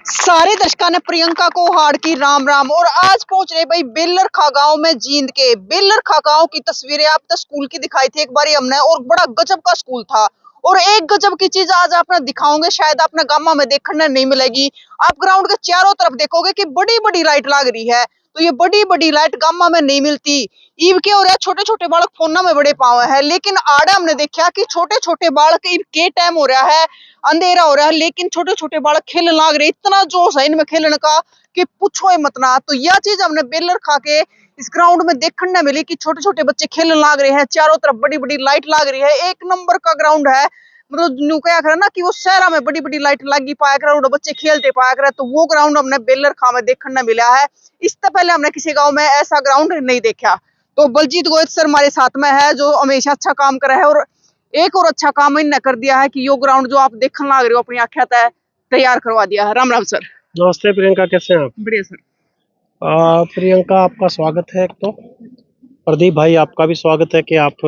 सारे दर्शकों ने प्रियंका को हार्ड की राम राम। और आज पहुंच रहे भाई बेलरखा गांव में। जींद के बेलरखा गांव की तस्वीरें आप तो स्कूल की दिखाई थी एक बार हमने, और बड़ा गजब का स्कूल था। और एक गजब की चीज आज आपने दिखाओगे, शायद अपने गांव में देखने नहीं मिलेगी। आप ग्राउंड के चारों तरफ देखोगे कि बड़ी बड़ी लाइट लग रही है, तो ये बड़ी बड़ी लाइट गांव में नहीं मिलती। ईव के और छोटे छोटे बालक फोन में बड़े पावे हैं, लेकिन आड़े हमने देखा कि छोटे छोटे बालक ईव के टाइम हो रहा है, अंधेरा हो रहा है, लेकिन छोटे छोटे बालक खेलने लग रहे। इतना जोश है इनमें खेलने का कि पूछो ही मत ना। तो यह चीज हमने बेलर खा के इस ग्राउंड में देखने मिली कि छोटे छोटे बच्चे खेलने लग रहे हैं, चारों तरफ बड़ी बड़ी लाइट लग रही है। एक नंबर का ग्राउंड है। मतलब न्यू क्या करे ना कि वो शहर में बड़ी बड़ी लाइट लगी पाया कर, बच्चे खेलते पाया करे, तो वो ग्राउंड हमने बेलर खा में देखने मिला है। इससे पहले हमने किसी गाँव में ऐसा ग्राउंड नहीं देखा। तो बलजीत गोयत सर हमारे साथ में है, जो हमेशा अच्छा काम कर रहा है। और एक और अच्छा काम इन्होंने कर दिया है कि यो ग्राउंड जो आप देखने लग रहे हो अपनी आंखें तैयार करवा दिया है। राम राम सर। नमस्ते प्रियंका, कैसे हैं आप? बढ़िया सर। प्रियंका, आपका स्वागत है। एक तो प्रदीप भाई, आपका भी स्वागत है कि आप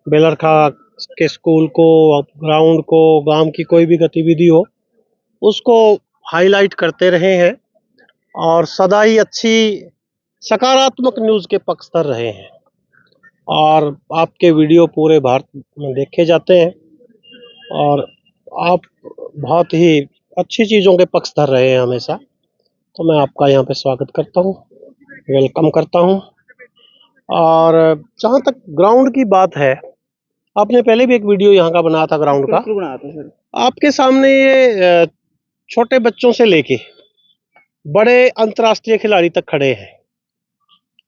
बेलरखा के स्कूल को, ग्राउंड को, गांव की कोई भी गतिविधि हो उसको हाईलाइट करते रहे हैं और सदा ही अच्छी सकारात्मक न्यूज़ के पक्षधर रहे हैं। और आपके वीडियो पूरे भारत में देखे जाते हैं और आप बहुत ही अच्छी चीज़ों के पक्षधर रहे हैं हमेशा। तो मैं आपका यहाँ पे स्वागत करता हूँ, वेलकम करता हूँ। और जहाँ तक ग्राउंड की बात है, आपने पहले भी एक वीडियो यहाँ का बनाया था ग्राउंड का। बनाया था सर। आपके सामने ये छोटे बच्चों से लेके बड़े अंतर्राष्ट्रीय खिलाड़ी तक खड़े हैं।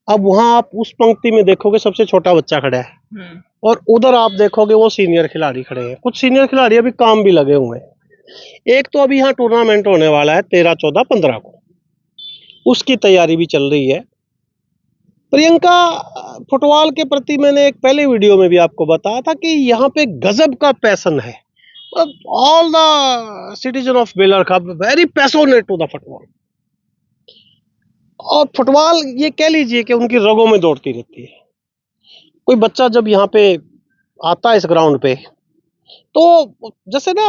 अब वहाँ आप उस पंक्ति में देखोगे सबसे छोटा बच्चा खड़ा है, और उधर आप देखोगे वो सीनियर खिलाड़ी खड़े हैं। कुछ सीनियर खिलाड़ी अभी काम भी लगे हुए हैं। एक तो अभी यहाँ टूर्नामेंट होने वाला है 13, 14, 15 को, उसकी तैयारी भी चल रही है। प्रियंका, फुटबॉल के प्रति मैंने एक पहले वीडियो में भी आपको बताया था कि यहाँ पे गजब का पैशन है। All the citizen of Belrakha very passionate to the football. और फुटबॉल ये कह लीजिए कि उनकी रगों में दौड़ती रहती है। कोई बच्चा जब यहाँ पे आता है इस ग्राउंड पे, तो जैसे ना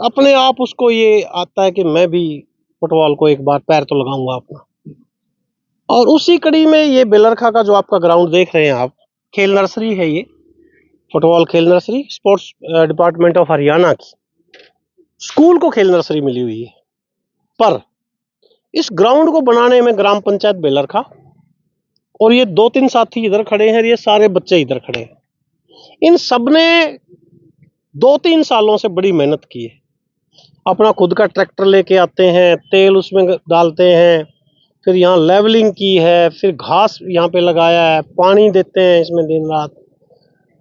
अपने आप उसको ये आता है कि मैं भी फुटबॉल को एक बार पैर तो लगाऊंगा अपना। और उसी कड़ी में ये बेलरखा का जो आपका ग्राउंड देख रहे हैं आप, खेल नर्सरी है ये, फुटबॉल खेल nursery, sports department of Haryana की स्कूल को खेल नर्सरी मिली हुई है। पर इस ग्राउंड को बनाने में ग्राम पंचायत बेलरखा और ये 2-3 साथी इधर खड़े हैं, ये सारे बच्चे इधर खड़े हैं, इन सब ने 2-3 सालों से बड़ी मेहनत की है। अपना खुद का ट्रैक्टर लेके आते हैं, तेल उसमें डालते हैं, फिर यहाँ लेवलिंग की है, फिर घास यहाँ पे लगाया है, पानी देते हैं इसमें दिन रात।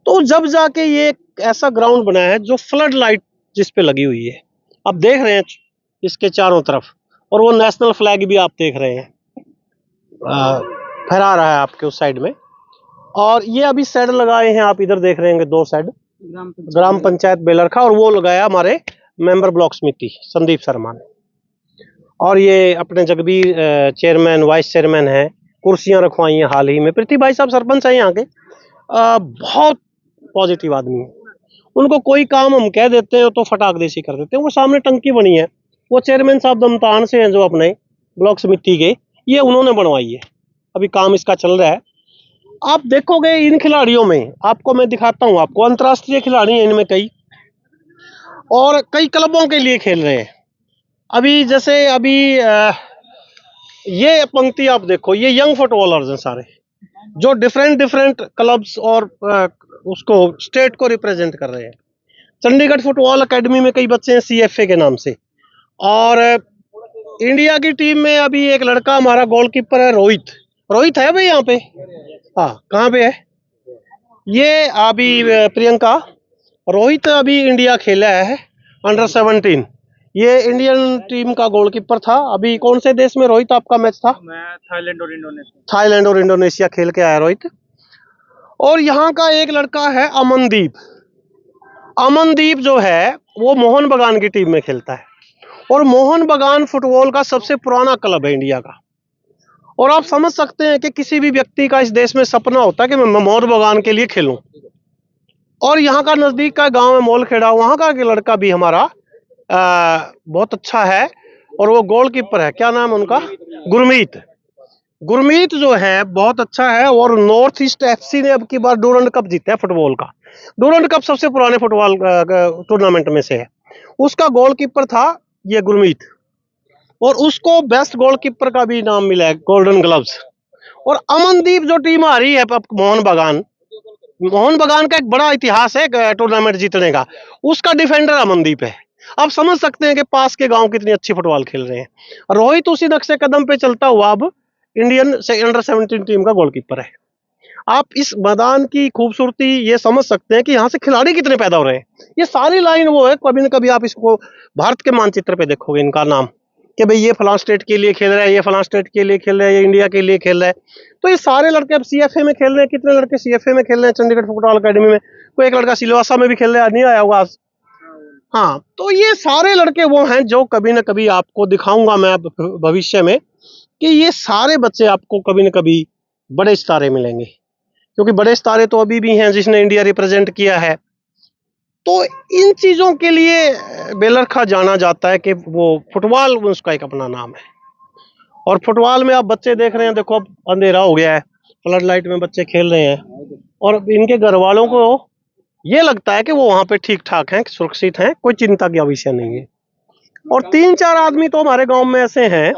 तो जब जाके ये ऐसा ग्राउंड बना है जो फ्लड लाइट जिस पे लगी हुई है, आप देख रहे हैं इसके चारों तरफ, और वो नेशनल फ्लैग भी आप देख रहे हैं फहरा रहा है आपके उस साइड में। और ये अभी शेड लगाए हैं, आप इधर देख रहे हैं 2 शेड, ग्राम पंचायत बेलरखा, और वो लगाया हमारे मेंबर ब्लॉक समिति संदीप शर्मा ने। और ये अपने जगबीर चेयरमैन, वाइस चेयरमैन है, कुर्सियां रखवाई हैं हाल ही में। पृथ्वी भाई साहब सरपंच हैं यहाँ के, बहुत पॉजिटिव आदमी है। उनको कोई काम हम कह देते हैं तो फटाक देसी कर देते हैं। वो सामने टंकी बनी है, वो चेयरमैन साहब दमतान से हैं जो अपने ब्लॉक समिति के, ये उन्होंने बनवाई है। अभी काम इसका चल रहा है। आप देखोगे इन खिलाड़ियों में, आपको मैं दिखाता हूँ, आपको अंतर्राष्ट्रीय खिलाड़ी हैं इनमें कई, और कई क्लबों के लिए खेल रहे हैं। अभी जैसे ये पंक्ति आप देखो, ये यंग फुटबॉलर्स हैं सारे, जो डिफरेंट क्लब्स और उसको स्टेट को रिप्रेजेंट कर रहे हैं। चंडीगढ़ फुटबॉल एकेडमी में कई बच्चे हैं CFA के नाम से। और इंडिया की टीम में अभी एक लड़का हमारा गोलकीपर है, रोहित है भाई यहाँ पे? हाँ, कहाँ पे है ये? अभी प्रियंका, रोहित अभी इंडिया खेला है अंडर 17। ये इंडियन टीम का गोलकीपर था। अभी कौन से देश में रोहित आपका मैच था? थाईलैंड और इंडोनेशिया खेल के आया रोहित। और यहाँ का एक लड़का है अमनदीप जो है वो मोहन बगान की टीम में खेलता है। और मोहन बगान फुटबॉल का सबसे पुराना क्लब है इंडिया का। और आप समझ सकते हैं कि किसी भी व्यक्ति का इस देश में सपना होता है कि मैं मोहन बगान के लिए खेलूं। और यहाँ का नजदीक का गांव है मोलखेड़ा, वहां का लड़का भी हमारा बहुत अच्छा है। और वो गोलकीपर है, क्या नाम है उनका, गुरमीत। गुरमीत जो है बहुत अच्छा है। और नॉर्थ ईस्ट एफसी ने अब की बार डूरंड कप जीता है फुटबॉल का। डूरंड कप सबसे पुराने फुटबॉल टूर्नामेंट में से है। उसका गोलकीपर था ये गुरमीत, और उसको बेस्ट गोलकीपर का भी नाम मिला है, गोल्डन ग्लव्स। और अमनदीप जो टीम आ रही है मोहन बागान, मोहन बागान का एक बड़ा इतिहास है टूर्नामेंट जीतने का, उसका डिफेंडर अमनदीप है। आप समझ सकते हैं कि पास के गांव कितनी अच्छी फुटबॉल खेल रहे हैं। रोहित उसी नक्शे कदम पे चलता हुआ अब इंडियन से अंडर 17 टीम का गोलकीपर है। आप इस मैदान की खूबसूरती ये समझ सकते हैं कि यहाँ से खिलाड़ी कितने पैदा हो रहे हैं। ये सारी लाइन वो है, कभी न कभी आप इसको भारत के मानचित्र पे देखोगे इनका नाम, कि भाई ये फलां स्टेट के लिए खेल रहा है, ये फलां स्टेट के लिए खेल रहा है, ये इंडिया के लिए खेल रहा है। तो ये सारे लड़के अब सीएफए में खेल रहे हैं। कितने लड़के सीएफए में खेल रहे हैं चंडीगढ़ फुटबॉल अकेडमी में। कोई एक लड़का सिलवासा में भी खेल रहा है, नहीं आया होगा आज। हाँ, तो ये सारे लड़के वो हैं जो कभी न कभी आपको दिखाऊंगा मैं भविष्य में, कि ये सारे बच्चे आपको कभी न कभी बड़े सितारे मिलेंगे। क्योंकि बड़े सितारे तो अभी भी हैं जिसने इंडिया रिप्रेजेंट किया है। तो इन चीजों के लिए बेलरखा जाना जाता है कि वो फुटबॉल उसका एक अपना नाम है। और फुटबॉल में आप बच्चे देख रहे हैं, देखो अब अंधेरा हो गया है, फ्लड लाइट में बच्चे खेल रहे हैं, और इनके घर वालों को ये लगता है कि वो वहां पे ठीक ठाक हैं, सुरक्षित हैं, कोई चिंता का विषय नहीं है। और 3-4 आदमी तो हमारे गांव में ऐसे हैं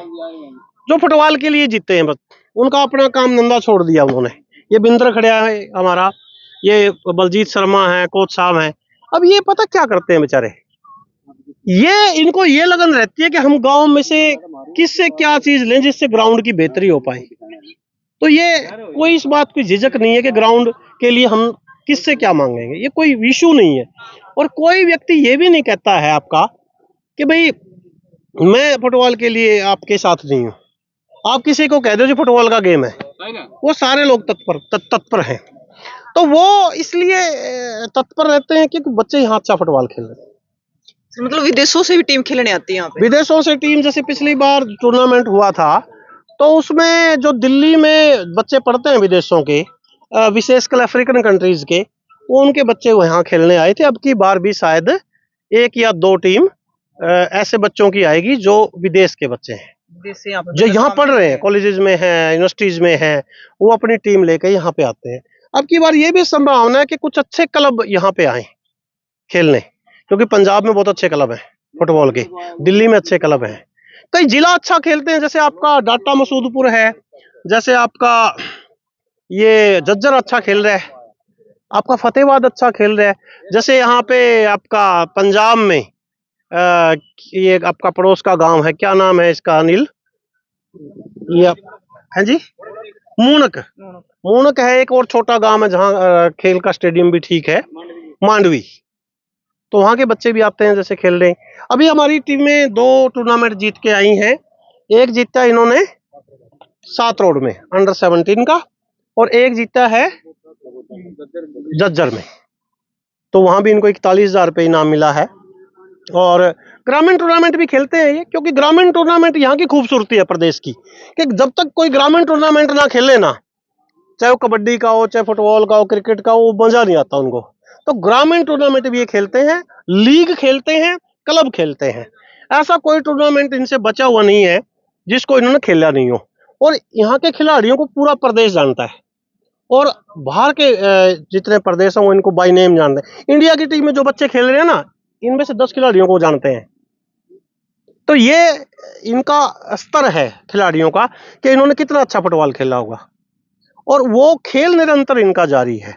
जो फुटबॉल के लिए जीते हैं, बस उनका अपना काम धंधा छोड़ दिया उन्होंने। ये बिंदर खड़िया है हमारा, ये बलजीत शर्मा है, कोच साहब हैं। अब ये पता क्या करते हैं बेचारे, ये इनको ये लगन रहती है कि हम गांव में से किससे क्या चीज लें जिससे ग्राउंड की बेहतरी हो पाए। तो ये कोई इस बात की झिझक नहीं है कि ग्राउंड के लिए हम किससे क्या मांगेंगे, ये कोई इशू नहीं है। और कोई व्यक्ति ये भी नहीं कहता है आपका कि भाई मैं फुटबॉल के लिए आपके साथ नहीं हूँ। आप किसी को कह दो जो फुटबॉल का गेम है, वो सारे लोग तत्पर हैं। तो वो इसलिए तत्पर रहते हैं कि बच्चे यहाँ अच्छा फुटबॉल खेल रहे हैं। मतलब विदेशों से भी टीम खेलने आती है यहाँ पे? विदेशों से टीम, जैसे पिछली बार टूर्नामेंट हुआ था, तो उसमें जो दिल्ली में बच्चे पढ़ते हैं विदेशों के, विशेषकर अफ्रीकन कंट्रीज के, वो उनके बच्चे यहाँ खेलने आए थे। अब की बार भी शायद 1 या 2 टीम ऐसे बच्चों की आएगी जो विदेश के बच्चे हैं, जो यहाँ पढ़ रहे हैं, कॉलेजेस में हैं, यूनिवर्सिटीज में हैं, वो अपनी टीम लेके यहाँ पे आते हैं। अब की बार ये भी संभावना है कि कुछ अच्छे क्लब यहाँ पे आए खेलने, क्योंकि पंजाब में बहुत अच्छे क्लब हैं फुटबॉल के, दिल्ली में अच्छे क्लब हैं, कई जिला अच्छा खेलते हैं। जैसे आपका डाटा मसूदपुर है, जैसे आपका ये झज्जर अच्छा खेल रहा है, आपका फतेहाबाद अच्छा खेल रहा है। जैसे यहाँ पे आपका पंजाब में ये आपका पड़ोस का गांव है, क्या नाम है इसका अनिल, ये है जी, मूनक। मूनक है एक और छोटा गांव है जहाँ खेल का स्टेडियम भी ठीक है, मांडवी। तो वहां के बच्चे भी आते हैं जैसे खेल रहे हैं। अभी हमारी टीम में 2 टूर्नामेंट जीत के आई हैं। एक जीता इन्होंने 7 रोड में अंडर 17 का, और एक जीता है झज्जर में। तो वहां भी इनको 41,000 रुपये इनाम मिला है। और ग्रामीण टूर्नामेंट भी खेलते हैं ये, क्योंकि ग्रामीण टूर्नामेंट यहाँ की खूबसूरती है प्रदेश की, कि जब तक कोई ग्रामीण टूर्नामेंट ना खेले ना, चाहे वो कबड्डी का हो, चाहे फुटबॉल का हो, क्रिकेट का हो, वो मजा नहीं आता उनको। तो ग्रामीण टूर्नामेंट भी ये खेलते हैं, लीग खेलते हैं, क्लब खेलते हैं। ऐसा कोई टूर्नामेंट इनसे बचा हुआ नहीं है जिसको इन्होंने खेला नहीं हो। और यहाँ के खिलाड़ियों को पूरा प्रदेश जानता है, और बाहर के जितने प्रदेश हैं वो इनको बाय नेम जानते हैं। इंडिया की टीम में जो बच्चे खेल रहे हैं ना, इनमें से 10 खिलाड़ियों को जानते हैं। तो ये इनका स्तर है खिलाड़ियों का, कि इन्होंने कितना अच्छा फुटबॉल खेला होगा, और वो खेल निरंतर इनका जारी है।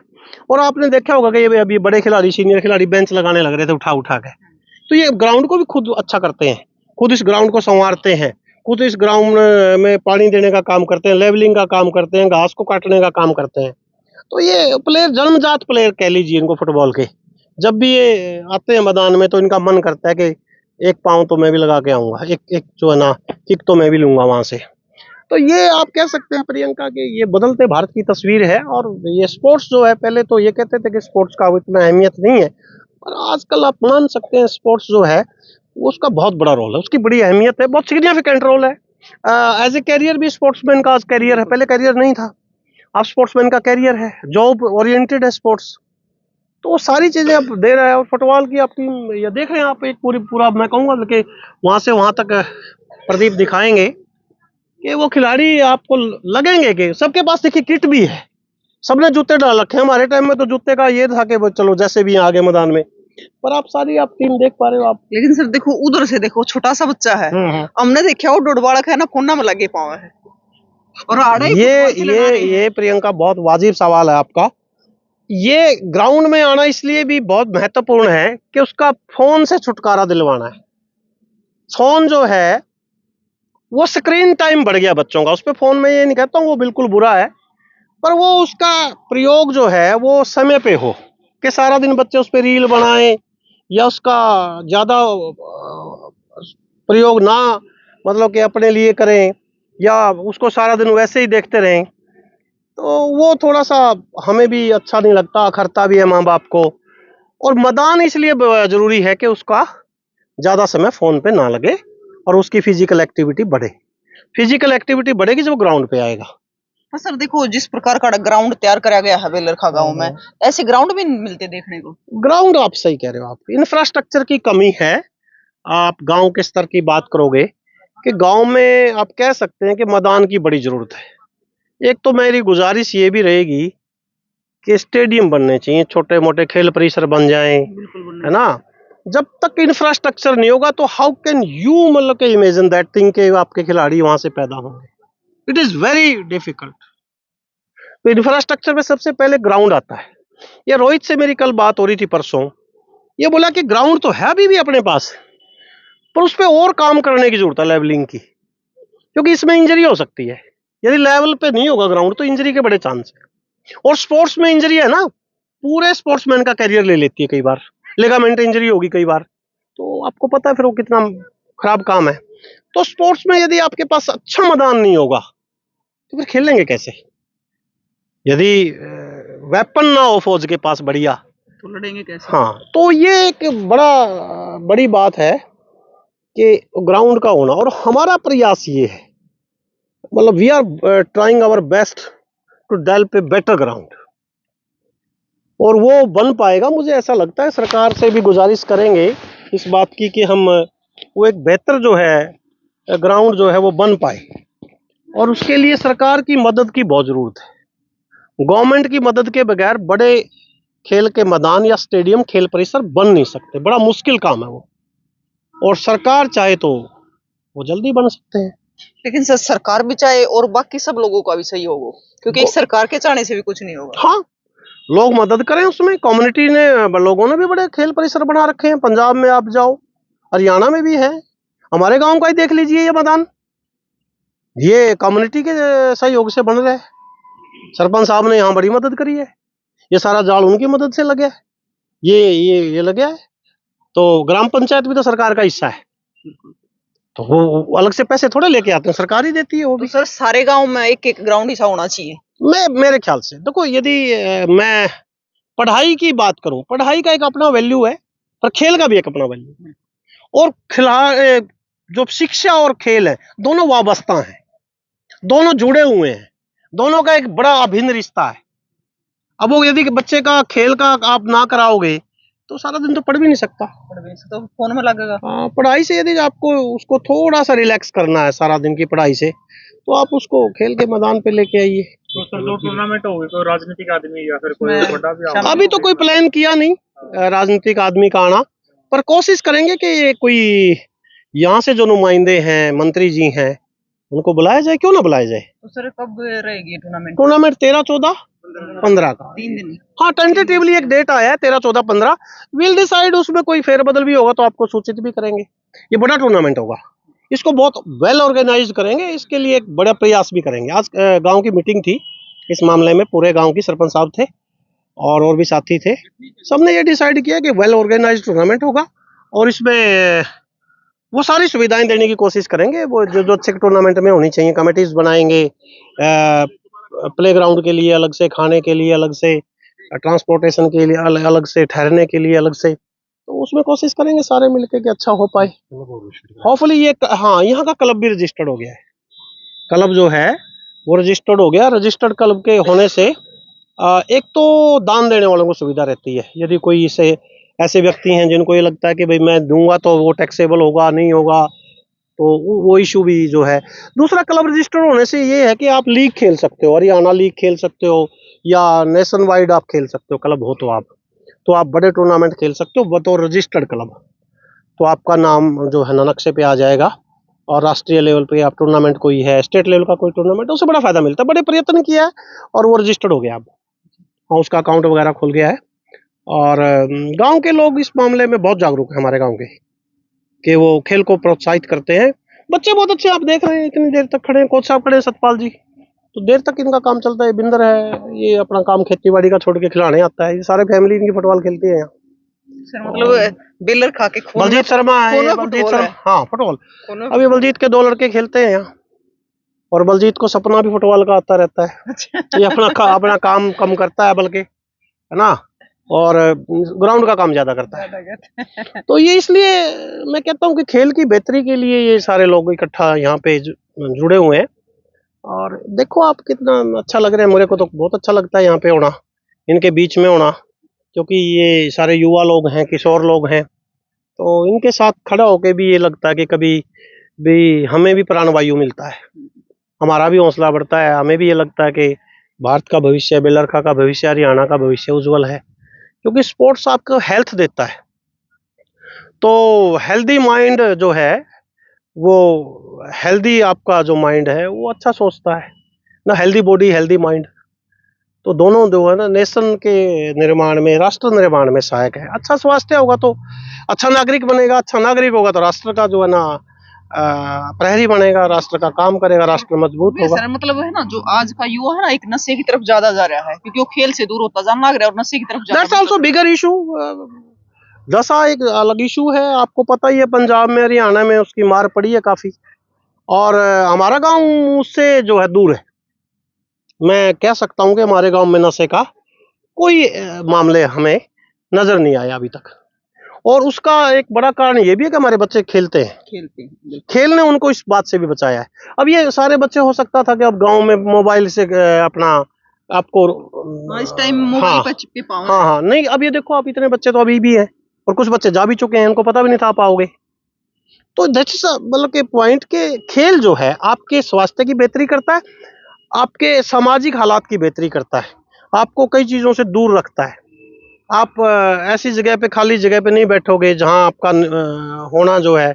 और आपने देखा होगा कि ये अभी बड़े खिलाड़ी, सीनियर खिलाड़ी बेंच लगाने लग रहे थे उठा उठा के। तो ये ग्राउंड को भी खुद अच्छा करते हैं, खुद इस ग्राउंड को संवारते हैं, खुद इस ग्राउंड में पानी देने का काम करते हैं, लेवलिंग का काम करते हैं, घास को काटने का काम करते हैं। तो ये प्लेयर जन्मजात प्लेयर कह लीजिए इनको फुटबॉल के। जब भी ये आते हैं मैदान में तो इनका मन करता है कि एक पाँव तो मैं भी लगा के आऊंगा, एक एक जो है ना किक तो मैं भी लूंगा वहां से। तो ये आप कह सकते हैं प्रियंका कि ये बदलते भारत की तस्वीर है। और ये स्पोर्ट्स जो है, पहले तो ये कहते थे कि स्पोर्ट्स का इतना अहमियत नहीं है, पर आजकल आप मान सकते हैं स्पोर्ट्स जो है उसका बहुत बड़ा रोल है, उसकी बड़ी अहमियत है, बहुत सिग्निफिकेंट रोल है। एज ए कैरियर भी स्पोर्ट्समैन का आज कैरियर है, पहले कैरियर नहीं था, अब स्पोर्ट्समैन का कैरियर है, जॉब ओरिएंटेड है स्पोर्ट्स। तो वो सारी चीजें आप दे रहा है। और फुटबॉल की आप टीम ये देख रहे हैं आप, एक पूरा मैं कहूँगा कि वहां से वहां तक प्रदीप दिखाएंगे कि वो खिलाड़ी आपको लगेंगे कि सबके पास देखिए किट भी है, सबने जूते डाल रखे हैं। हमारे टाइम में तो जूते का ये था कि वो चलो जैसे भी आगे मैदान में, पर आप सारी आप टीम देख पा रहे हो आप। लेकिन सर देखो उधर से देखो छोटा सा बच्चा है, हमने देखा वो डोड बालक है ना, कोना में लगे पाँव है और आड़े ही फुटबॉल खिलवा रहे हैं। ये प्रियंका बहुत वाजिब सवाल है आपका। ये ग्राउंड में आना इसलिए भी बहुत महत्वपूर्ण है कि उसका फोन से छुटकारा दिलवाना है। फोन जो है वो स्क्रीन टाइम बढ़ गया बच्चों का, उस पे फोन में ये नहीं कहता हूँ वो बिल्कुल बुरा है, पर वो उसका प्रयोग जो है वो समय पे हो, कि सारा दिन बच्चे उस पे रील बनाएं या उसका ज्यादा प्रयोग ना, मतलब कि अपने लिए करें या उसको सारा दिन वैसे ही देखते रहें, तो वो थोड़ा सा हमें भी अच्छा नहीं लगता, अखरता भी है माँ बाप को। और मैदान इसलिए जरूरी है कि उसका ज्यादा समय फोन पे ना लगे और उसकी फिजिकल एक्टिविटी बढ़े। फिजिकल एक्टिविटी बढ़ेगी जब ग्राउंड पे आएगा। हाँ सर देखो जिस प्रकार का ग्राउंड तैयार करा गया है बेलरखा गांव में, ऐसे ग्राउंड भी नहीं मिलते देखने को। ग्राउंड आप सही कह रहे हो, आप इंफ्रास्ट्रक्चर की कमी है। आप गांव के स्तर की बात करोगे कि गांव में आप कह सकते हैं कि मैदान की बड़ी जरूरत है। एक तो मेरी गुजारिश ये भी रहेगी कि स्टेडियम बनने चाहिए, छोटे मोटे खेल परिसर बन जाएं, है ना। जब तक इंफ्रास्ट्रक्चर नहीं होगा तो हाउ कैन यू मतलब के इमेजिन दैट थिंग के आपके खिलाड़ी वहां से पैदा होंगे, इट इज वेरी डिफिकल्ट। तो इंफ्रास्ट्रक्चर में सबसे पहले ग्राउंड आता है। ये रोहित से मेरी कल बात हो रही थी परसों, ये बोला कि ग्राउंड तो है अभी भी अपने पास, पर उस पर और काम करने की जरूरत है, लेवलिंग की, क्योंकि इसमें इंजरी हो सकती है। यदि लेवल पे नहीं होगा ग्राउंड तो इंजरी के बड़े चांस है। और स्पोर्ट्स में इंजरी है ना, पूरे स्पोर्ट्समैन का कैरियर ले लेती है कई बार, लिगामेंट इंजरी होगी कई बार, तो आपको पता है फिर वो कितना खराब काम है। तो स्पोर्ट्स में यदि आपके पास अच्छा मैदान नहीं होगा तो फिर खेलेंगे कैसे? यदि वेपन ना हो फौज के पास बढ़िया तो लड़ेंगे कैसे? हाँ, तो ये एक बड़ी बात है कि ग्राउंड का होना। और हमारा प्रयास ये है, मतलब we are trying our best to develop a better ground, और वो बन पाएगा मुझे ऐसा लगता है। सरकार से भी गुजारिश करेंगे इस बात की कि हम वो एक बेहतर जो है ग्राउंड जो है वो बन पाए, और उसके लिए सरकार की मदद की बहुत जरूरत है। गवर्नमेंट की मदद के बगैर बड़े खेल के मैदान या स्टेडियम खेल परिसर बन नहीं सकते, बड़ा मुश्किल काम है वो, और सरकार चाहे तो वो जल्दी बन सकते हैं। लेकिन सर सरकार भी चाहे और बाकी सब लोगों का भी सहयोग हो, क्योंकि एक सरकार के चाहने से भी कुछ नहीं होगा। हाँ, लोग मदद करें उसमें, कम्युनिटी ने, लोगों ने भी बड़े खेल परिसर बना रखे हैं। पंजाब में आप जाओ, हरियाणा में भी है, हमारे गांव का ही देख लीजिए ये मैदान, ये कम्युनिटी के सहयोग से बन रहे हैं। सरपंच साहब ने यहाँ बड़ी मदद करी है, ये सारा जाल उनकी मदद से लगे है, ये लगे है। तो ग्राम पंचायत भी तो सरकार का हिस्सा है, तो वो अलग से पैसे थोड़े लेके आते हैं, सरकार ही देती है वो भी। तो सर सारे गांव में एक एक ग्राउंड ऐसा होना चाहिए। मेरे ख्याल से देखो, यदि मैं पढ़ाई की बात करूं, पढ़ाई का एक अपना वैल्यू है, पर खेल का भी एक अपना वैल्यू है। और जो शिक्षा और खेल है दोनों वाबस्ता हैं, दोनों जुड़े हुए हैं, दोनों का एक बड़ा अभिन्न रिश्ता है। अब वो यदि बच्चे का खेल का आप ना कराओगे तो सारा दिन तो पढ़ भी नहीं सकता, तो फोन में लगेगा। पढ़ाई से यदि आपको उसको थोड़ा सा रिलैक्स करना है सारा दिन की पढ़ाई से, तो आप उसको खेल के मैदान पे लेके आइए। तो सर जो टूर्नामेंट होगी कोई राजनीतिक आदमी या फिर कोई बड़ा भी अभी तो कोई प्लान किया नहीं राजनीतिक आदमी का आना, पर कोशिश करेंगे कि कोई यहाँ से जो नुमाइंदे हैं, मंत्री जी हैं, उनको बुलाया जाए, क्यों ना बुलाया जाए। तो सर कब रहेगी टूर्नामेंट? टूर्नामेंट 13, 14, 15 का 3 दिन। हाँ, टेंटेटिवली एक डेट आया है 13, 14, 15। विल डिसाइड, उसमें कोई फेरबदल भी होगा तो आपको सूचित भी करेंगे। ये बड़ा टूर्नामेंट होगा, इसको बहुत वेल ऑर्गेनाइज करेंगे, इसके लिए एक बड़ा प्रयास भी करेंगे। आज गांव की मीटिंग थी इस मामले में, पूरे गांव की सरपंच साहब थे और भी साथी थे, सबने ये डिसाइड किया कि वेल ऑर्गेनाइज टूर्नामेंट होगा, और इसमें वो सारी सुविधाएं देने की कोशिश करेंगे वो जो अच्छे टूर्नामेंट में होनी चाहिए। कमेटीज बनाएंगे, प्ले ग्राउंड के लिए अलग से, खाने के लिए अलग से, ट्रांसपोर्टेशन के लिए अलग से, ठहरने के लिए अलग से, तो उसमें कोशिश करेंगे सारे मिलके कि अच्छा हो पाए। होपफुली ये हाँ, यहाँ का क्लब भी रजिस्टर्ड हो गया है, क्लब जो है वो रजिस्टर्ड हो गया। रजिस्टर्ड क्लब के होने से एक तो दान देने वालों को सुविधा रहती है। यदि कोई ऐसे व्यक्ति हैं जिनको ये लगता है कि भाई मैं दूंगा तो वो टैक्सेबल होगा नहीं होगा, तो वो इशू भी जो है। दूसरा, क्लब रजिस्टर होने से ये है कि आप लीग खेल सकते हो, हरियाणा लीग खेल सकते हो या नेशन वाइड आप खेल सकते हो, क्लब हो तो आप बड़े टूर्नामेंट खेल सकते हो बतौर रजिस्टर्ड क्लब। तो आपका नाम जो है ना नक्शे पे आ जाएगा और राष्ट्रीय लेवल पे आप टूर्नामेंट कोई है, स्टेट लेवल का कोई टूर्नामेंट, उससे बड़ा फायदा मिलता है। बड़े प्रयत्न किया है और वो रजिस्टर्ड हो गया अब। हाँ, उसका अकाउंट वगैरह खुल गया है और गांव के लोग इस मामले में बहुत जागरूक है हमारे गांव के, कि वो खेल को प्रोत्साहित करते हैं। बच्चे बहुत अच्छे, आप देख रहे हैं इतनी देर तक खड़े हैं, कोच साहब खड़े हैं सतपाल जी, तो देर तक इनका काम चलता है। बिंदर है, ये अपना काम खेती बाड़ी का छोड़ के खिलाने आता है। ये सारे फैमिली इनकी फुटबॉल खेलती है यहाँ। सर मतलब बेलर खा के खून बलजीत शर्मा है, खून में बलजीत फुटबॉल शर्मा, है। हाँ फुटबॉल। खून में अभी बलजीत के 2 लड़के खेलते हैं यहाँ और बलजीत को सपना भी फुटबॉल का आता रहता है। ये अपना काम कम करता है बल्कि, है ना, और ग्राउंड का काम ज्यादा करता है। तो ये इसलिए मैं कहता हूँ कि खेल की बेहतरी के लिए ये सारे लोग इकट्ठा यहाँ पे जुड़े हुए हैं। और देखो आप कितना अच्छा लग रहा है, मेरे को तो बहुत अच्छा लगता है यहाँ पे होना, इनके बीच में होना, क्योंकि ये सारे युवा लोग हैं, किशोर लोग हैं, तो इनके साथ खड़ा होके भी ये लगता है कि कभी भी हमें भी प्राणवायु मिलता है, हमारा भी हौसला बढ़ता है। हमें भी ये लगता है कि भारत का भविष्य, बेलरखा का भविष्य, हरियाणा का भविष्य उज्जवल है, क्योंकि स्पोर्ट्स आपको हेल्थ देता है। तो हेल्दी माइंड जो है वो, हेल्दी आपका जो माइंड है वो अच्छा सोचता है ना, हेल्दी बॉडी हेल्दी माइंड, तो दोनों जो है ना नेशन के निर्माण में, राष्ट्र निर्माण में सहायक है। अच्छा स्वास्थ्य होगा तो अच्छा नागरिक बनेगा, अच्छा नागरिक होगा तो राष्ट्र का जो है ना प्रहरी बनेगा, राष्ट्र का काम करेगा, राष्ट्र मजबूत होगा। सर मतलब है ना, जो आज का युवा है ना, एक नशे की तरफ ज्यादा जा रहा है, क्योंकि वो खेल से दूर होता जाना लग रहा है और नशे की तरफ दैट्स आल्सो बिगर इशू। दशा एक अलग इशू है, आपको पता ही है, पंजाब में, हरियाणा में उसकी मार पड़ी है काफी, और हमारा गांव उससे जो है दूर है। मैं कह सकता हूं कि हमारे गांव में नशे का कोई मामले हमें नजर नहीं आया अभी तक, और उसका एक बड़ा कारण ये भी है कि हमारे बच्चे खेलते हैं। खेल ने उनको इस बात से भी बचाया है। अब ये सारे बच्चे, हो सकता था कि अब गांव में मोबाइल से अपना आपको इस टाइम मोबाइल पर चिपके पाओ। हाँ हाँ, नहीं अब ये देखो, आप इतने बच्चे तो अभी भी हैं और कुछ बच्चे जा भी चुके हैं, इनको पता भी नहीं था आप आओगे। तो दैट्स मतलब के पॉइंट के, खेल जो है आपके स्वास्थ्य की बेहतरी करता है, आपके सामाजिक हालात की बेहतरी करता है, आपको कई चीजों से दूर रखता है। आप ऐसी जगह पे, खाली जगह पे नहीं बैठोगे जहां आपका होना जो है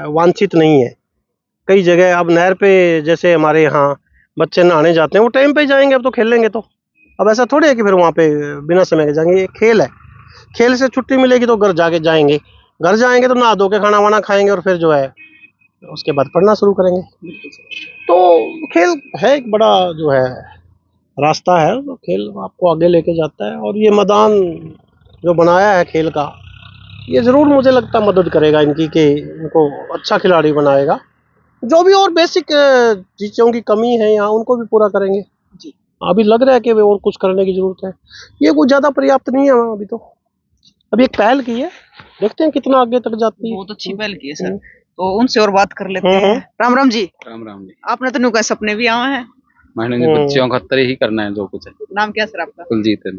वांछित नहीं है। कई जगह अब नहर पे, जैसे हमारे यहाँ बच्चे नहाने जाते हैं, वो टाइम पे ही जाएंगे, अब तो खेलेंगे तो। अब ऐसा थोड़ी है कि फिर वहाँ पे बिना समय के जाएंगे, ये खेल है। खेल से छुट्टी मिलेगी तो घर जाके जाएंगे, घर जाएंगे तो नहा धो के खाना वाना खाएंगे और फिर जो है उसके बाद पढ़ना शुरू करेंगे। तो खेल है एक बड़ा जो है रास्ता है, तो खेल आपको आगे लेके जाता है, और ये मैदान जो बनाया है खेल का, ये जरूर मुझे लगता है मदद करेगा इनकी, कि इनको अच्छा खिलाड़ी बनाएगा। जो भी और बेसिक चीजों की कमी है यहाँ, उनको भी पूरा करेंगे जी। अभी लग रहा है कि और कुछ करने की जरूरत है, ये कुछ ज्यादा पर्याप्त नहीं है अभी तो। अभी एक पहल की है, देखते हैं कितना आगे तक जाती है। बहुत अच्छी पहल की है सर। तो उनसे और बात कर लेते हैं। राम राम जी। राम राम जी। आपने तो नुका सपने भी आए हैं। मैंने बच्चों का खातर ही करना है जो कुछ है। नाम क्या सर आपका? कुलजीत है।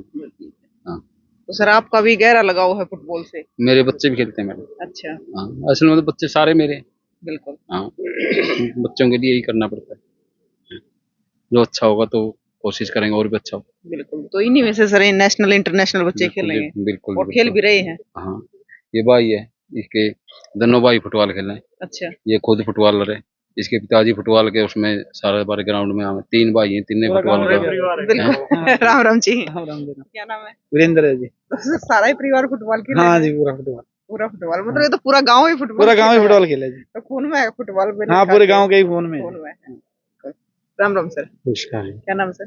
हाँ। तो सर आपका भी गहरा लगाव है फुटबॉल से? मेरे बच्चे भी खेलते हैं मेरे। अच्छा। हाँ, असल में तो बच्चे सारे मेरे हैं। बिल्कुल। हाँ, बच्चों के लिए यही करना पड़ता है, जो अच्छा होगा तो कोशिश करेंगे और भी अच्छा हो। बिल्कुल। तो इन्हीं में से सर नेशनल इंटरनेशनल बच्चे खेलेंगे? बिल्कुल। और खेल भी रहे हैं? हाँ, ये भाई है, इसके दोनों भाई फुटबॉल खेल रहे हैं। अच्छा। ये खुद फुटबॉलर है, इसके पिताजी फुटबॉल के उसमें सारे बारे ग्राउंड में आए। 3 भाई हैं, तीनों फुटबॉल बिल्कुल। राम राम जी। क्या नाम है? वीरेंद्र है जी। तो सारा ही परिवार फुटबॉल खेल? हाँ जी, पूरा फुटबॉल। पूरा फुटबॉल मतलब ये तो पूरा गांव ही फुटबॉल, पूरा गांव ही फुटबॉल खेला जी। तो खून में है फुटबॉल में? हाँ, पूरे गांव के ही खून में है। राम राम सर। नमस्कार। क्या नाम है सर?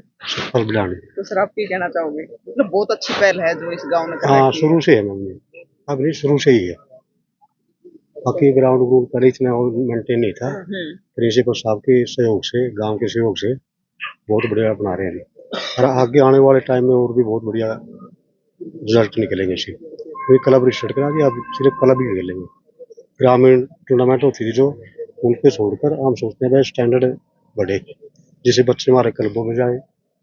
तो सर आप क्या कहना चाहोगे? मतलब बहुत अच्छी पहल है जो इस गांव ने हाँ, शुरू से है मम्मी, अब नहीं शुरू से ही है। बाकी ग्राउंड ग्रुप पहले इतना मेंटेन नहीं था, प्रिंसिपल साहब के सहयोग से, गांव के सहयोग से बहुत बढ़िया बना रहे हैं, और आगे आने वाले टाइम में और भी बहुत बढ़िया रिजल्ट निकलेंगे इससे। कोई क्लब रिस्टार्ट करा दिया, अब सिर्फ क्लब ही खेलेंगे। ग्रामीण टूर्नामेंट होती थी जो, उनके छोड़कर हम सोचते हैं भाई स्टैंडर्ड बढ़े, जिससे बच्चे हमारे क्लबों में जाए,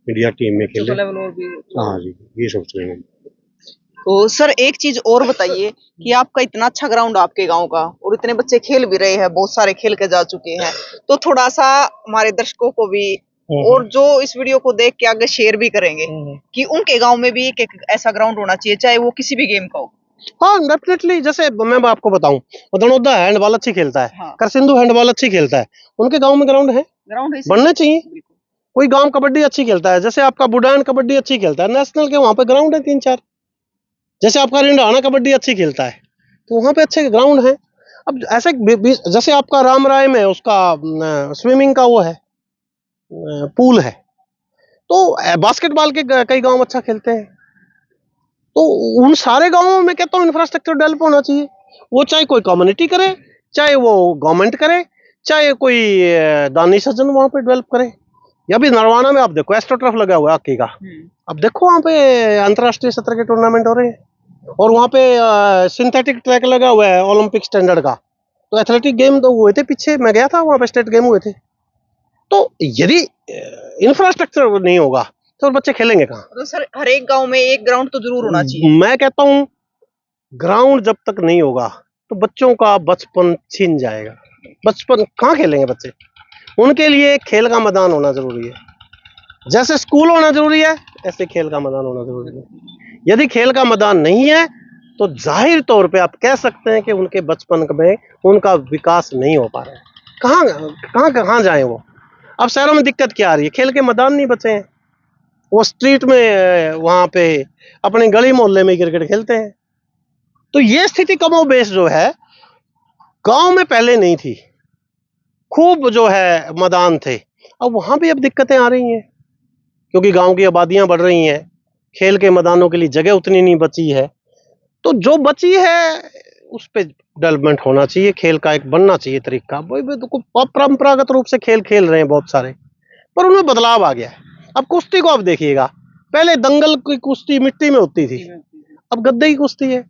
इंडिया टीम में खेले। लेवल और भी। हाँ जी, ये सोच रहे हैं। तो सर एक चीज और बताइए कि आपका इतना अच्छा ग्राउंड आपके गांव का और इतने बच्चे खेल भी रहे हैं, बहुत सारे खेल के जा चुके हैं, तो थोड़ा सा हमारे दर्शकों को भी और जो इस वीडियो को देख के आगे शेयर भी करेंगे कि उनके गांव में भी एक ऐसा ग्राउंड होना चाहिए, चाहे वो किसी भी गेम का हो। हाँ डेफिनेटली, जैसे मैं आपको बताऊं, दनोदा हैंडबॉल अच्छी खेलता है, हाँ। करसिंधु हैंडबॉल अच्छी खेलता है, उनके गांव में ग्राउंड है, ग्राउंड है बनने चाहिए। कोई गांव कबड्डी अच्छी खेलता है, जैसे आपका बुडान कबड्डी अच्छी खेलता है, नेशनल के वहां पे ग्राउंड है 3-4। जैसे आपका रिंडाना कबड्डी अच्छी खेलता है, तो वहां पे अच्छे ग्राउंड है। अब ऐसे जैसे आपका राम राय में उसका स्विमिंग का वो है, पूल है, तो बास्केटबॉल के कई गांव अच्छा खेलते हैं। तो उन सारे गांवों में कहता हूँ इंफ्रास्ट्रक्चर डेवलप होना चाहिए, वो चाहे कोई कम्युनिटी करे, चाहे वो गवर्नमेंट करे, चाहे कोई दानी सज्जन वहां पे डेवलप करे। या भी नरवाना में आप देखो एस्ट्रोटर्फ लगा हुआ है हॉकी का, अब देखो वहां पे अंतर्राष्ट्रीय स्तर के टूर्नामेंट हो रहे हैं, और वहां पे सिंथेटिक ट्रैक लगा हुआ है ओलंपिक स्टैंडर्ड का। तो एथलेटिक गेम तो हुए थे पीछे, मैं गया था वहां पे, स्टेट गेम हुए थे। तो यदि इंफ्रास्ट्रक्चर नहीं होगा तो बच्चे खेलेंगे कहाँ? तो सर हर एक गांव में एक ग्राउंड तो जरूर होना चाहिए। मैं कहता हूँ ग्राउंड जब तक नहीं होगा तो बच्चों का बचपन छिन जाएगा। बचपन कहाँ खेलेंगे बच्चे? उनके लिए खेल का मैदान होना जरूरी है। जैसे स्कूल होना जरूरी है, ऐसे खेल का मैदान होना जरूरी है। यदि खेल का मैदान नहीं है तो जाहिर तौर पे आप कह सकते हैं कि उनके बचपन में उनका विकास नहीं हो पा रहा है। कहाँ कहाँ कहाँ जाए वो? अब शहरों में दिक्कत क्या आ रही है? खेल के मैदान नहीं बचे हैं, वो स्ट्रीट में वहां पे अपने गली मोहल्ले में क्रिकेट खेलते हैं। तो ये स्थिति कमोबेश जो है गांव में पहले नहीं थी, खूब जो है मैदान थे। अब वहां भी अब दिक्कतें आ रही हैं, क्योंकि गांव की आबादियां बढ़ रही हैं, खेल के मैदानों के लिए जगह उतनी नहीं बची है। तो जो बची है उस पे डेवलपमेंट होना चाहिए, खेल का एक बनना चाहिए तरीका। वही तो परंपरागत रूप से खेल खेल रहे हैं बहुत सारे, पर उनमें बदलाव आ गया है। अब कुश्ती को आप देखिएगा, पहले दंगल की कुश्ती मिट्टी में होती थी, अब गद्दे की कुश्ती है।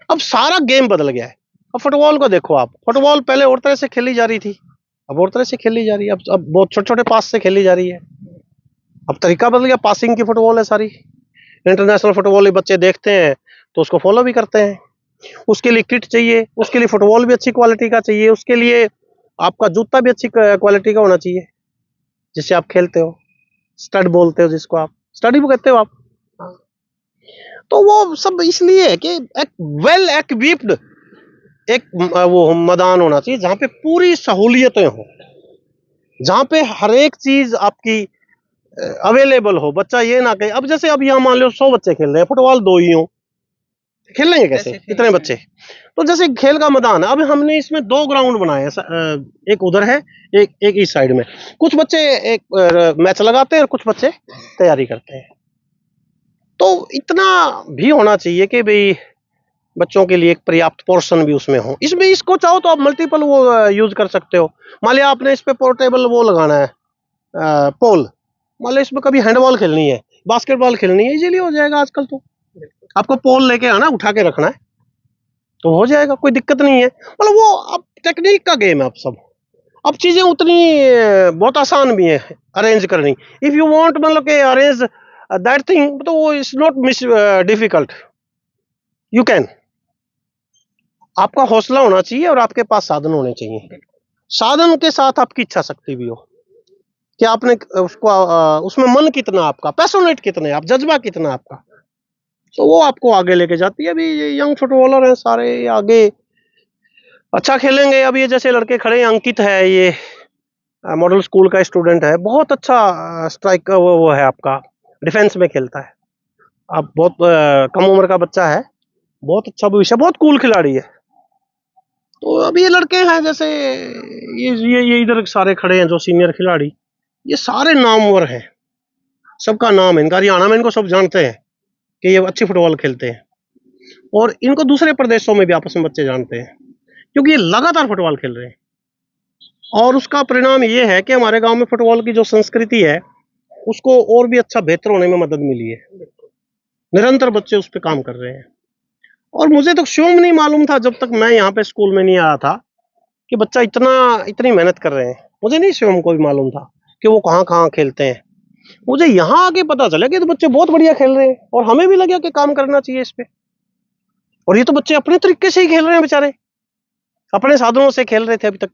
अब सारा गेम बदल गया है। अब फुटबॉल को देखो आप, फुटबॉल पहले और तरह से खेली जा रही थी, अब और तरह से खेली जा रही है। अब बहुत छोटे छोटे पास से खेली जा रही है, अब तरीका बदल गया, पासिंग की फुटबॉल है सारी। इंटरनेशनल फुटबॉल बच्चे देखते हैं तो उसको फॉलो भी करते हैं। उसके लिए किट चाहिए, उसके लिए फुटबॉल भी अच्छी क्वालिटी का चाहिए, उसके लिए आपका जूता भी अच्छी क्वालिटी का होना चाहिए जिससे आप खेलते हो। स्टड बोलते हो जिसको, आप स्टडी भी कहते हो आप। तो वो सब इसलिए है कि एक वेल इक्विप्ड एक वो मैदान होना चाहिए जहां पे पूरी सहूलियतें हो, जहां पे हर एक चीज आपकी अवेलेबल हो। बच्चा ये ना कहे, अब जैसे अब यहाँ मान लो 100 बच्चे खेल रहे हैं, फुटबॉल 2 ही हो, खेलेंगे कैसे इतने बच्चे? तो जैसे खेल का मैदान है, अब हमने इसमें 2 ग्राउंड बनाए हैं, एक उधर है, एक इस साइड में। कुछ बच्चे एक मैच लगाते हैं और कुछ बच्चे तैयारी करते हैं। तो इतना भी होना चाहिए कि भाई बच्चों के लिए एक पर्याप्त पोर्शन भी उसमें हो। इसमें इसको चाहो तो आप मल्टीपल वो यूज कर सकते हो। मान लिया आपने इस पे पोर्टेबल वो लगाना है, पोल। मान लिया इसमें कभी हैंडबॉल खेलनी है, बास्केटबॉल खेलनी है, इजीली हो जाएगा आजकल। तो आपको पोल लेके आना, उठा के रखना है तो हो जाएगा, कोई दिक्कत नहीं है। मतलब वो अब टेक्निक का गेम है अब सब। अब चीजें उतनी बहुत आसान भी है अरेंज करनी। इफ यू वांट मतलब के अरेंज दैट थिंग, तो वो is not miss difficult, you can. आपका हौसला होना चाहिए और आपके पास साधन होने चाहिए। साधन के साथ आपकी इच्छा शक्ति भी हो कि आपने उसको उसमें मन कितना आपका, पैशनेट कितने आप, जज्बा कितना आपका, तो वो आपको आगे लेके जाती है। अभी ये यंग फुटबॉलर हैं सारे, आगे अच्छा खेलेंगे। अब ये जैसे लड़के खड़े हैं, अंकित है, ये मॉडल स्कूल का स्टूडेंट है, बहुत अच्छा स्ट्राइक वो है आपका, डिफेंस में खेलता है। अब बहुत कम उम्र का बच्चा है, बहुत अच्छा भविष्य, बहुत कूल खिलाड़ी है। तो अब ये लड़के हैं जैसे ये इधर सारे खड़े हैं जो सीनियर खिलाड़ी, ये सारे नामवर हैं, सबका नाम है इनका। हरियाणा में इनको सब जानते हैं कि ये अच्छी फुटबॉल खेलते हैं, और इनको दूसरे प्रदेशों में भी आपस में बच्चे जानते हैं, क्योंकि ये लगातार फुटबॉल खेल रहे हैं। और उसका परिणाम ये है कि हमारे गांव में फुटबॉल की जो संस्कृति है उसको और भी अच्छा बेहतर होने में मदद मिली है। निरंतर बच्चे उस पर काम कर रहे हैं। और मुझे तो स्वयं नहीं मालूम था जब तक मैं यहाँ पे स्कूल में नहीं आया था कि बच्चा इतनी मेहनत कर रहे हैं। मुझे नहीं स्वयं को भी मालूम था कि वो कहाँ कहाँ खेलते हैं। मुझे यहाँ आके पता चला कि तो बच्चे बहुत बढ़िया खेल रहे हैं और हमें भी लगा कि काम करना चाहिए इस पे। और ये तो बच्चे अपने तरीके से ही खेल रहे हैं बेचारे, अपने साधनों से खेल रहे थे अभी तक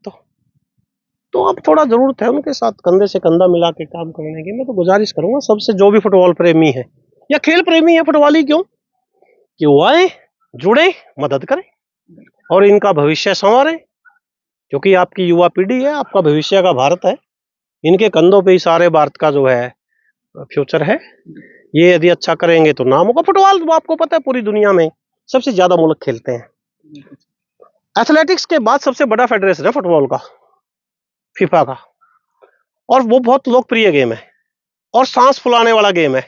तो अब थोड़ा जरूरत है उनके साथ कंधे से कंधा मिला के काम करने की। मैं तो गुजारिश करूंगा सबसे, जो भी फुटबॉल प्रेमी है या खेल प्रेमी है, फुटबॉल ही क्यों, कि वो आए, जुड़े, मदद करें और इनका भविष्य संवारें, क्योंकि आपकी युवा पीढ़ी है, आपका भविष्य का भारत है। इनके कंधों पे ही सारे भारत का जो है फ्यूचर है। ये यदि अच्छा करेंगे तो नाम होगा। फुटबॉल तो आपको पता है पूरी दुनिया में सबसे ज्यादा मुल्क खेलते हैं। एथलेटिक्स के बाद सबसे बड़ा फेडरेशन है फुटबॉल का, फीफा का, और वो बहुत लोकप्रिय गेम है और सांस फुलाने वाला गेम है,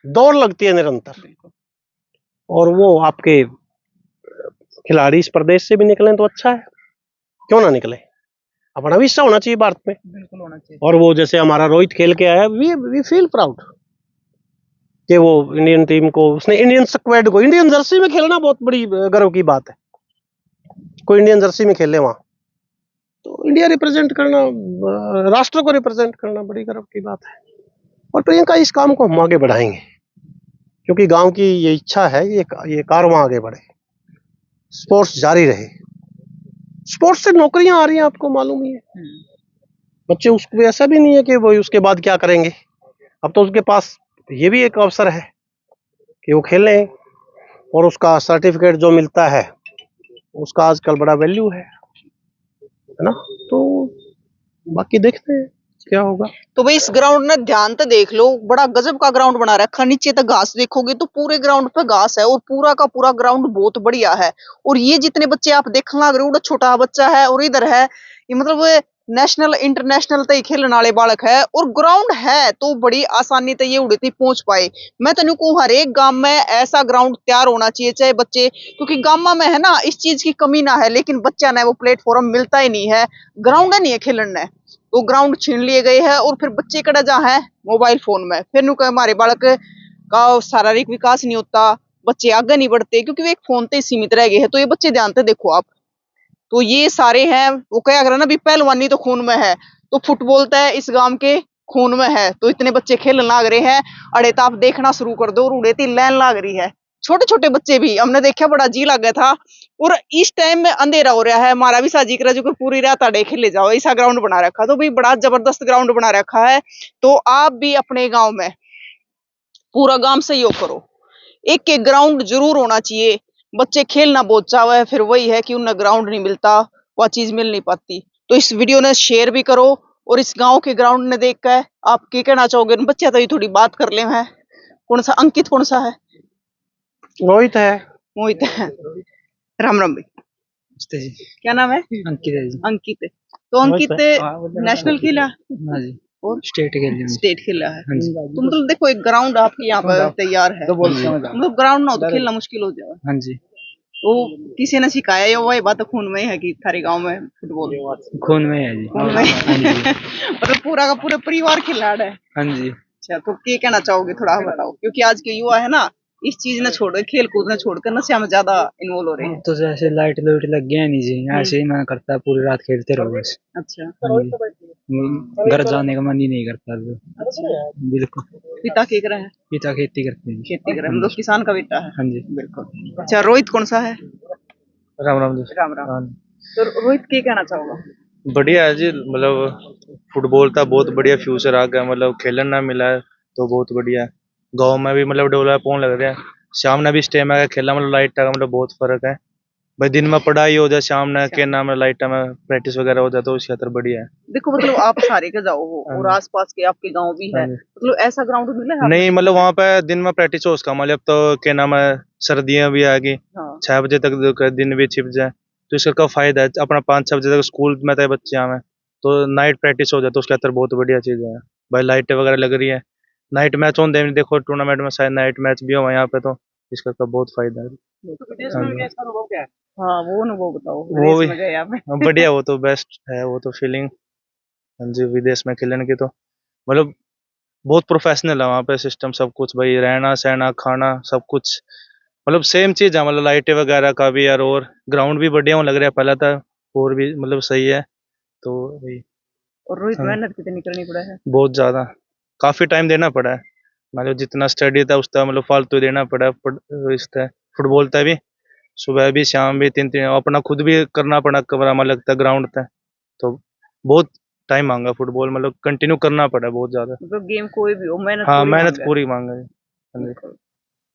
दौड़ लगती है निरंतर। और वो आपके खिलाड़ी इस प्रदेश से भी निकले तो अच्छा है, क्यों ना निकले, अपना भी हिस्सा होना चाहिए भारत में। बिल्कुल होना चाहिए। और वो जैसे हमारा रोहित खेल के आया, वी फील प्राउड कि वो इंडियन टीम को, उसने इंडियन स्क्वाड को, इंडियन जर्सी में खेलना बहुत बड़ी गर्व की बात है। कोई इंडियन जर्सी में खेले वहां तो इंडिया रिप्रेजेंट करना, राष्ट्र को रिप्रेजेंट करना बड़ी गर्व की बात है। और प्रियंका, इस काम को हम आगे बढ़ाएंगे क्योंकि गांव की ये इच्छा है, ये कारवां आगे बढ़े, स्पोर्ट्स जारी रहे। स्पोर्ट्स से नौकरियां आ रही हैं, आपको मालूम ही है। बच्चे, उसको ऐसा भी नहीं है कि वो उसके बाद क्या करेंगे, अब तो उसके पास ये भी एक अवसर है कि वो खेलें और उसका सर्टिफिकेट जो मिलता है उसका आजकल बड़ा वैल्यू है ना। तो बाकी देखते हैं क्या होगा। तो भाई इस ग्राउंड में ध्यान तो देख लो, बड़ा गजब का ग्राउंड बना रखा। नीचे तक घास देखोगे तो पूरे ग्राउंड पे घास है और पूरा का पूरा ग्राउंड बहुत बढ़िया है। और ये जितने बच्चे आप देखने लग रहे हो, छोटा बच्चा है और इधर है, ये मतलब नेशनल इंटरनेशनल तक खेलने वाले बालक है। और ग्राउंड है तो बड़ी आसानी तक ये उड़ती पहुंच पाए। मैं तेन कहूं हर एक गांव में ऐसा ग्राउंड तैयार होना चाहिए, चाहे बच्चे, क्योंकि गांव में है ना इस चीज की कमी ना है, लेकिन बच्चा ना वो प्लेटफॉर्म मिलता ही नहीं है, ग्राउंड नहीं है खेलने। तो ग्राउंड छीन लिए गए हैं और फिर बच्चे कड़ा जा है मोबाइल फोन में। फिर नु हमारे बालक का शारीरिक विकास नहीं होता, बच्चे आगे नहीं बढ़ते क्योंकि वे एक फोन ते सीमित रह गए हैं। तो ये बच्चे ध्यान से देखो आप, तो ये सारे हैं वो क्या कर रहे ना, भी पहलवानी तो खून में है, तो फुटबॉल तो इस गांव के खून में है। तो इतने बच्चे खेलने लाग रहे हैं, अड़े तो आप देखना शुरू कर दो, उड़े ती लैन लाग रही है। छोटे छोटे बच्चे भी हमने देखा, बड़ा जी लग गया था। और इस टाइम में अंधेरा हो रहा है, हमारा भी साजी करा जो कि पूरी रात अड़े खेले जाओ, ऐसा ग्राउंड बना रखा। तो भाई बड़ा जबरदस्त ग्राउंड बना रखा है। तो आप भी अपने गांव में पूरा गांव सहयोग करो, एक एक ग्राउंड जरूर होना चाहिए। बच्चे खेलना बहुत चाहते हैं, फिर वही है कि उन्हें ग्राउंड नहीं मिलता, वह चीज मिल नहीं पाती। तो इस वीडियो ने शेयर भी करो और इस गांव के ग्राउंड ने देख कर आप क्या कहना चाहोगे। बच्चे तो ये थोड़ी बात कर ले हैं, कौन सा अंकित, कौन सा है, मोहित है, मोहित है। राम राम भाई, जी। क्या नाम है? अंकित है जी। अंकित। तो अंकित नेशनल खेला हाँ जी। और स्टेट के लिए। स्टेट खेला है। हाँ जी। तो मतलब देखो एक ग्राउंड आपके यहाँ पर तैयार है, हाँ मतलब ग्राउंड ना हो तो खेलना मुश्किल हो जाए। जी। तो किसी ने सिखाया या वही बात खून में है कि थारे गांव में फुटबॉल खून में है जी। खून में मतलब पूरा का पूरा परिवार खिलाड़ है। हाँ जी। अच्छा, तो क्या कहना चाहोगे, थोड़ा बताओ, क्योंकि आज के युवा है ना इस चीज ने छोड़, खेल कूद ने छोड़कर नशा में ज्यादा इन्वॉल्व हो रहे हैं। तो जैसे लाइट लूट लग गया नहीं जी, ऐसे ही मन करता है पूरी रात खेलते रहो बस। अच्छा, हाँ जी। घर जाने का मन ही नहीं करता तो। अच्छा। बिल्कुल। पिता क्या कर रहा है? पिता खेती करते हैं। खेती कर रहा है, मतलब किसान का बेटा है। हाँ जी। बिल्कुल। अच्छा, रोहित कौन सा है? राम राम जी। राम राम। तो रोहित क्या कहना चाहोगा? बढ़िया है जी, मतलब फुटबॉल का बहुत बढ़िया फ्यूचर आ गया, मतलब खेलन ना मिला है तो बहुत बढ़िया है। गांव में भी मतलब डेवलप होने लग रहा है। शाम ने भी स्टेम है खेला, मतलब लाइट का मतलब बहुत फर्क है भाई। दिन में पढ़ाई हो जाए, शाम ने के नाम लाइट में प्रैक्टिस वगैरह हो जाए तो उसके अंदर बढ़िया है। देखो मतलब आप सारे के जाओ हो और आसपास के आपके गांव भी है, मतलब ऐसा ग्राउंड मिला है? नहीं, मतलब वहाँ पे दिन में प्रैक्टिस हो उसका मतलब, तो क्या नाम है, सर्दियां भी आ गई, 6 बजे तक दिन भी छिप जाए तो इसका क्या फायदा है। अपना 5-6 बजे तक स्कूल में थे बच्चे हमें, तो नाइट प्रैक्टिस हो जाए तो उसके अंदर बहुत बढ़िया चीज़ है भाई। लाइटें वगैरह लग रही है, नाइट मैच होते हैं, देखो टूर्नामेंट में शायद नाइट मैच भी हो यहाँ पे, तो इसका तो बहुत फायदा है। हाँ, वो अनुभव बताओ, वो रेस भी में गए आप। बढ़िया, वो तो बेस्ट है, वो तो फीलिंग। हाँ जी, विदेश में खेलने की तो मतलब बहुत प्रोफेशनल है वहाँ पे सिस्टम, सब कुछ भाई, रहना सहना खाना सब कुछ मतलब सेम चीज है, मतलब लाइटें वगैरह का भी यार, और ग्राउंड भी बढ़िया लग रहा है पहले था, और भी मतलब सही है तो भाई। और रोहित हाँ, मेहनत कितनी करनी पड़ा है? बहुत ज्यादा। काफ़ी टाइम देना पड़ा है। मतलब जितना स्टडी था उसका मतलब फालतू देना पड़ा। इसका फुटबॉल था भी, सुबह भी शाम भी 3-3 अपना खुद भी करना पड़ा, कमरा में लगता ग्राउंड था, तो बहुत टाइम मांगा फुटबॉल, मतलब कंटिन्यू करना पड़ा बहुत ज़्यादा। मतलब गेम कोई भी हो मेहनत हाँ, पूरी मेहनत मांगे। पूरी मांगा है। हाँ जी।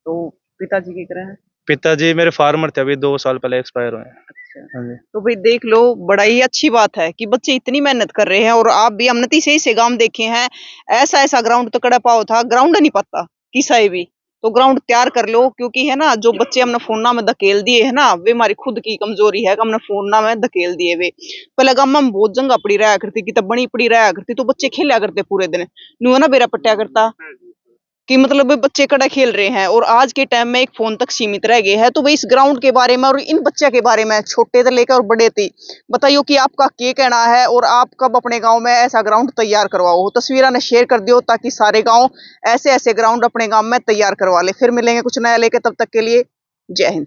तो पिताजी की तरह है। पिताजी मेरे फार्मर थे, अभी 2 साल पहले एक्सपायर हुए हैं। अच्छा। हाँ जी। तो भाई देख लो, बड़ा ही अच्छी बात है कि बच्चे इतनी मेहनत कर रहे हैं। और आप भी अमनती से गांव देखे हैं, ऐसा ऐसा ग्राउंड तो कड़ा पाओ था, ग्राउंड नहीं पता किसा भी। तो ग्राउंड तैयार कर लो, क्योंकि है ना जो बच्चे हमने फोना में धकेल दिए है ना, वे हमारी खुद की कमजोरी है कि हमने फोना में धकेल दिए। वे पहले गाँव में बहुत जगह पड़ी रहा करती, किताब बनी पड़ी रहा करती, तो बच्चे खेला करते पूरे दिन, नु ना बेरा पट्टिया करता कि मतलब वे बच्चे कड़ा खेल रहे हैं। और आज के टाइम में एक फोन तक सीमित रह गए हैं। तो भाई इस ग्राउंड के बारे में और इन बच्चे के बारे में, छोटे से लेकर और बड़े तक, बताइयो कि आपका क्या कहना है और आप कब अपने गांव में ऐसा ग्राउंड तैयार करवाओ। तस्वीरें ने शेयर कर दियो ताकि सारे गांव ऐसे ऐसे ग्राउंड अपने गांव में तैयार करवा ले। फिर मिलेंगे कुछ नया लेके, तब तक के लिए जय हिंद।